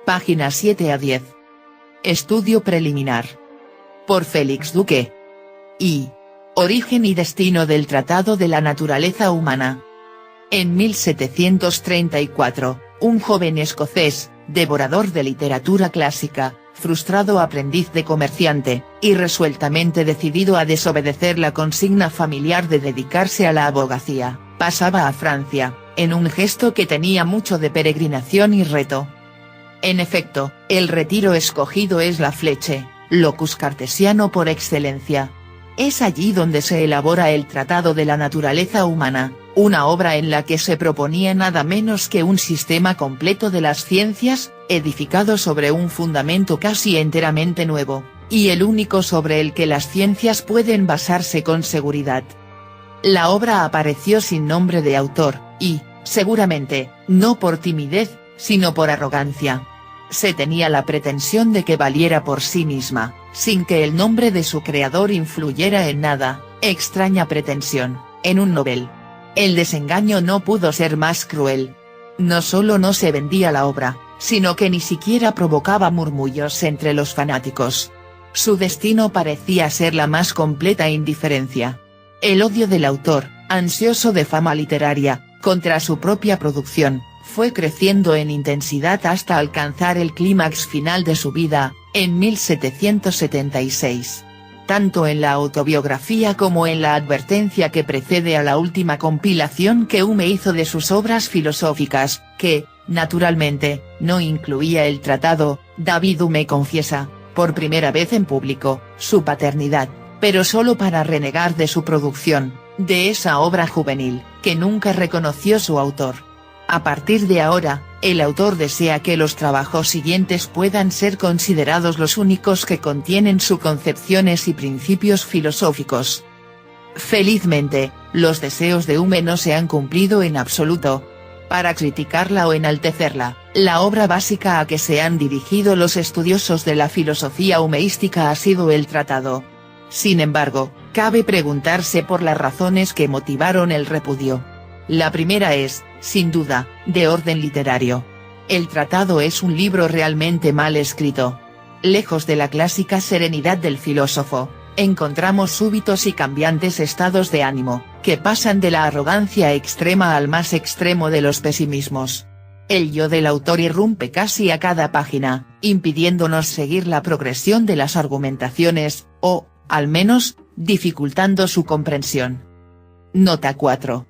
Páginas 7 a 10. Estudio preliminar. Por Félix Duque. I. Origen y destino del Tratado de la Naturaleza Humana. En 1734, un joven escocés, devorador de literatura clásica, frustrado aprendiz de comerciante, y resueltamente decidido a desobedecer la consigna familiar de dedicarse a la abogacía, pasaba a Francia, en un gesto que tenía mucho de peregrinación y reto. En efecto, el retiro escogido es la Fleche, locus cartesiano por excelencia. Es allí donde se elabora el Tratado de la Naturaleza Humana, una obra en la que se proponía nada menos que un sistema completo de las ciencias, edificado sobre un fundamento casi enteramente nuevo, y el único sobre el que las ciencias pueden basarse con seguridad. La obra apareció sin nombre de autor, y, seguramente, no por timidez, sino por arrogancia. Se tenía la pretensión de que valiera por sí misma, sin que el nombre de su creador influyera en nada, extraña pretensión, en un novel. El desengaño no pudo ser más cruel. No solo no se vendía la obra, sino que ni siquiera provocaba murmullos entre los fanáticos. Su destino parecía ser la más completa indiferencia. El odio del autor, ansioso de fama literaria, contra su propia producción, fue creciendo en intensidad hasta alcanzar el clímax final de su vida, en 1776. Tanto en la autobiografía como en la advertencia que precede a la última compilación que Hume hizo de sus obras filosóficas, que, naturalmente, no incluía el tratado, David Hume confiesa, por primera vez en público, su paternidad, pero solo para renegar de su producción, de esa obra juvenil, que nunca reconoció su autor. A partir de ahora, el autor desea que los trabajos siguientes puedan ser considerados los únicos que contienen sus concepciones y principios filosóficos. Felizmente, los deseos de Hume no se han cumplido en absoluto. Para criticarla o enaltecerla, la obra básica a que se han dirigido los estudiosos de la filosofía humeística ha sido el tratado. Sin embargo, cabe preguntarse por las razones que motivaron el repudio. La primera es, sin duda, de orden literario. El tratado es un libro realmente mal escrito. Lejos de la clásica serenidad del filósofo, encontramos súbitos y cambiantes estados de ánimo, que pasan de la arrogancia extrema al más extremo de los pesimismos. El yo del autor irrumpe casi a cada página, impidiéndonos seguir la progresión de las argumentaciones, o, al menos, dificultando su comprensión. Nota 4.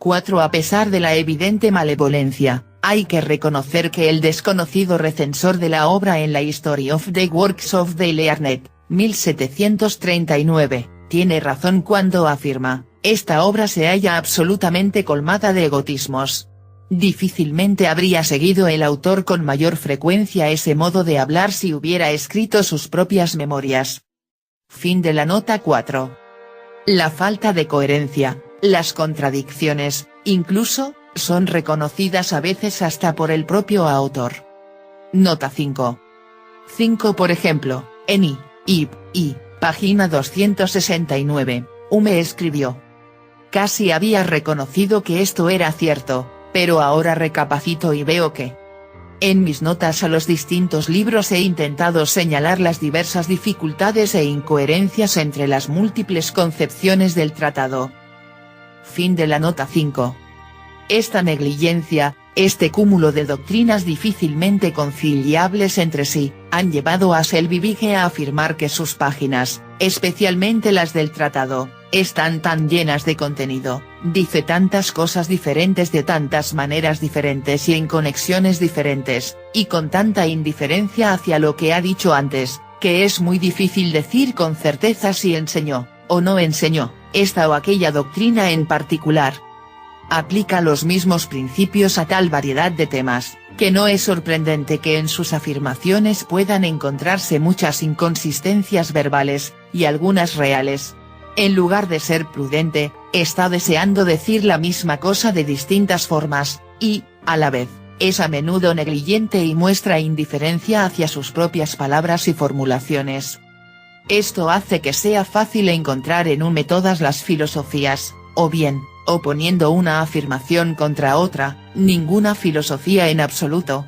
A pesar de la evidente malevolencia, hay que reconocer que el desconocido recensor de la obra en la History of the Works of the Learned, 1739, tiene razón cuando afirma, esta obra se halla absolutamente colmada de egotismos. Difícilmente habría seguido el autor con mayor frecuencia ese modo de hablar si hubiera escrito sus propias memorias. Fin de la nota 4. La falta de coherencia, las contradicciones, incluso, son reconocidas a veces hasta por el propio autor. Nota 5. Por ejemplo, en página 269, Hume escribió: casi había reconocido que esto era cierto, pero ahora recapacito y veo que. En mis notas a los distintos libros he intentado señalar las diversas dificultades e incoherencias entre las múltiples concepciones del tratado. Fin de la nota 5. Esta negligencia, este cúmulo de doctrinas difícilmente conciliables entre sí, han llevado a Selvig a afirmar que sus páginas, especialmente las del tratado, están tan llenas de contenido, dice tantas cosas diferentes de tantas maneras diferentes y en conexiones diferentes, y con tanta indiferencia hacia lo que ha dicho antes, que es muy difícil decir con certeza si enseñó, o no enseñó, esta o aquella doctrina en particular. Aplica los mismos principios a tal variedad de temas, que no es sorprendente que en sus afirmaciones puedan encontrarse muchas inconsistencias verbales, y algunas reales. En lugar de ser prudente, está deseando decir la misma cosa de distintas formas, y, a la vez, es a menudo negligente y muestra indiferencia hacia sus propias palabras y formulaciones. Esto hace que sea fácil encontrar en Hume todas las filosofías, o bien, oponiendo una afirmación contra otra, ninguna filosofía en absoluto.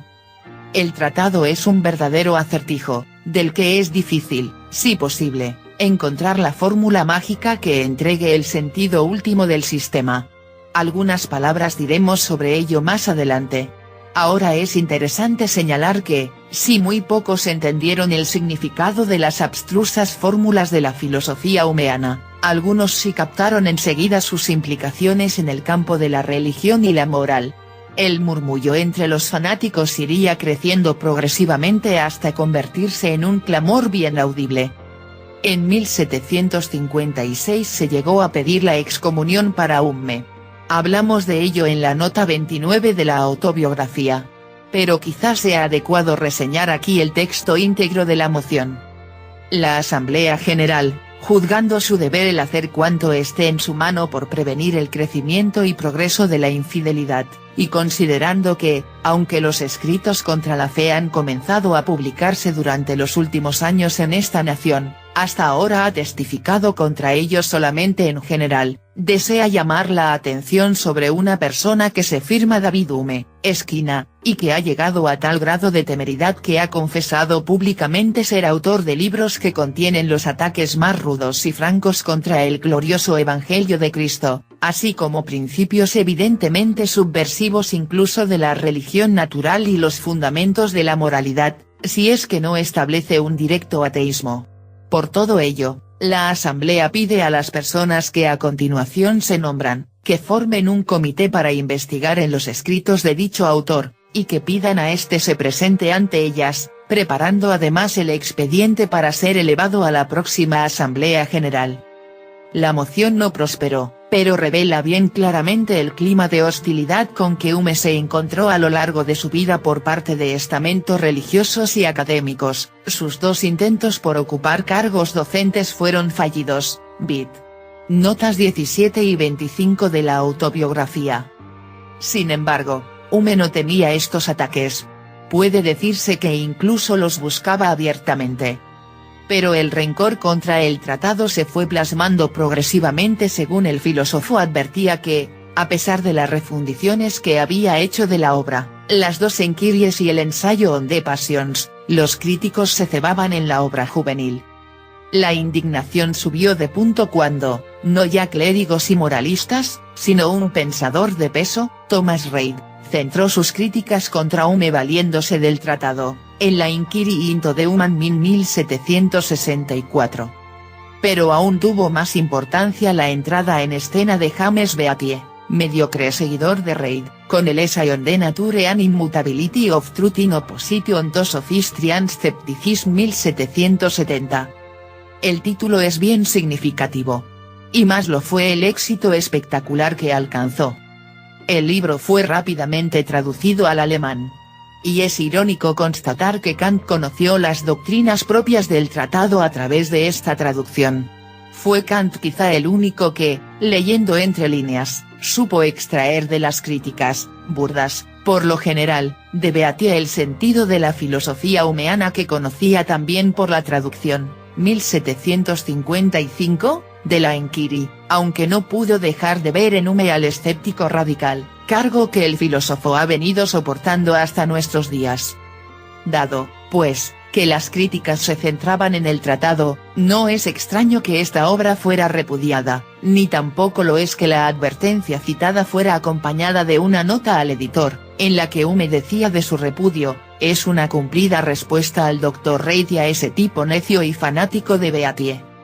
El tratado es un verdadero acertijo, del que es difícil, si posible, encontrar la fórmula mágica que entregue el sentido último del sistema. Algunas palabras diremos sobre ello más adelante. Ahora es interesante señalar que, si muy pocos entendieron el significado de las abstrusas fórmulas de la filosofía humeana, algunos sí captaron enseguida sus implicaciones en el campo de la religión y la moral. El murmullo entre los fanáticos iría creciendo progresivamente hasta convertirse en un clamor bien audible. En 1756 se llegó a pedir la excomunión para Hume. Hablamos de ello en la nota 29 de la autobiografía. Pero quizás sea adecuado reseñar aquí el texto íntegro de la moción. La Asamblea General, juzgando su deber el hacer cuanto esté en su mano por prevenir el crecimiento y progreso de la infidelidad, y considerando que, aunque los escritos contra la fe han comenzado a publicarse durante los últimos años en esta nación, hasta ahora ha testificado contra ellos solamente en general, desea llamar la atención sobre una persona que se firma David Hume, Esquina, y que ha llegado a tal grado de temeridad que ha confesado públicamente ser autor de libros que contienen los ataques más rudos y francos contra el glorioso Evangelio de Cristo, así como principios evidentemente subversivos incluso de la religión natural y los fundamentos de la moralidad, si es que no establece un directo ateísmo. Por todo ello, la Asamblea pide a las personas que a continuación se nombran, que formen un comité para investigar en los escritos de dicho autor, y que pidan a éste se presente ante ellas, preparando además el expediente para ser elevado a la próxima Asamblea General. La moción no prosperó, pero revela bien claramente el clima de hostilidad con que Hume se encontró a lo largo de su vida por parte de estamentos religiosos y académicos. Sus dos intentos por ocupar cargos docentes fueron fallidos. Vid. Notas 17 y 25 de la autobiografía. Sin embargo, Hume no temía estos ataques. Puede decirse que incluso los buscaba abiertamente. Pero el rencor contra el tratado se fue plasmando progresivamente según el filósofo advertía que, a pesar de las refundiciones que había hecho de la obra, las dos enquiries y el ensayo on the Passions, los críticos se cebaban en la obra juvenil. La indignación subió de punto cuando, no ya clérigos y moralistas, sino un pensador de peso, Thomas Reid, centró sus críticas contra Hume valiéndose del tratado, en la Inquiry into the Human Mind 1764. Pero aún tuvo más importancia la entrada en escena de James Beattie, mediocre seguidor de Reid, con el Essay on the Nature and Immutability of Truth in Opposition to Sophistry and Skepticism 1770. El título es bien significativo. Y más lo fue el éxito espectacular que alcanzó. El libro fue rápidamente traducido al alemán. Y es irónico constatar que Kant conoció las doctrinas propias del tratado a través de esta traducción. Fue Kant quizá el único que, leyendo entre líneas, supo extraer de las críticas, burdas, por lo general, de Beattie el sentido de la filosofía humeana que conocía también por la traducción, 1755, de la Enquiry, aunque no pudo dejar de ver en Hume al escéptico radical, cargo que el filósofo ha venido soportando hasta nuestros días. Dado, pues, que las críticas se centraban en el tratado, no es extraño que esta obra fuera repudiada, ni tampoco lo es que la advertencia citada fuera acompañada de una nota al editor, en la que Hume decía de su repudio, es una cumplida respuesta al Dr. Reid y a ese tipo necio y fanático de Beattie.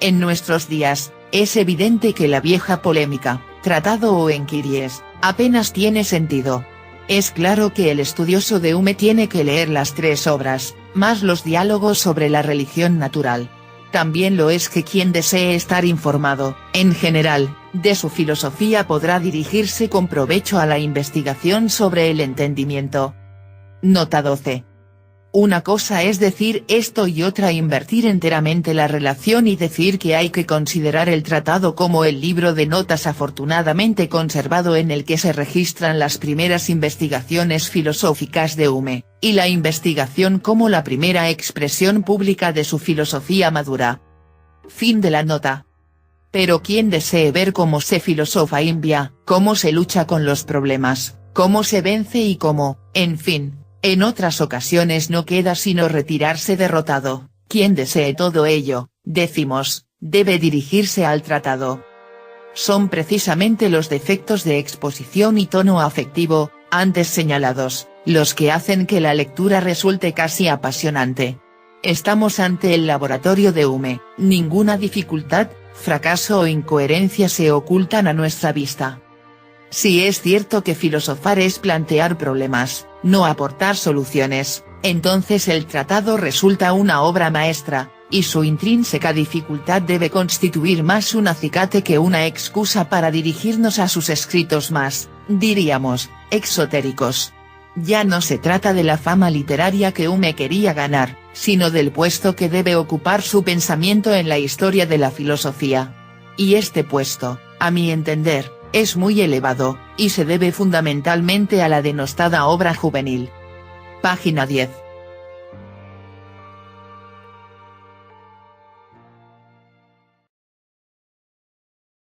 En nuestros días, es evidente que la vieja polémica, tratado o enquiries, apenas tiene sentido. Es claro que el estudioso de Hume tiene que leer las tres obras, más los diálogos sobre la religión natural. También lo es que quien desee estar informado, en general, de su filosofía podrá dirigirse con provecho a la investigación sobre el entendimiento. Nota 12. Una cosa es decir esto y otra invertir enteramente la relación y decir que hay que considerar el tratado como el libro de notas afortunadamente conservado en el que se registran las primeras investigaciones filosóficas de Hume, y la investigación como la primera expresión pública de su filosofía madura. Fin de la nota. Pero quien desee ver cómo se filosofa Imbia, cómo se lucha con los problemas, cómo se vence y cómo, en fin, En otras ocasiones no queda sino retirarse derrotado. Quien desee todo ello, decimos, debe dirigirse al tratado. Son precisamente los defectos de exposición y tono afectivo, antes señalados, los que hacen que la lectura resulte casi apasionante. Estamos ante el laboratorio de Hume, ninguna dificultad, fracaso o incoherencia se ocultan a nuestra vista. Si es cierto que filosofar es plantear problemas, no aportar soluciones, entonces el tratado resulta una obra maestra, y su intrínseca dificultad debe constituir más un acicate que una excusa para dirigirnos a sus escritos más, diríamos, exotéricos. Ya no se trata de la fama literaria que Hume quería ganar, sino del puesto que debe ocupar su pensamiento en la historia de la filosofía. Y este puesto, a mi entender, es muy elevado, y se debe fundamentalmente a la denostada obra juvenil. Página 10.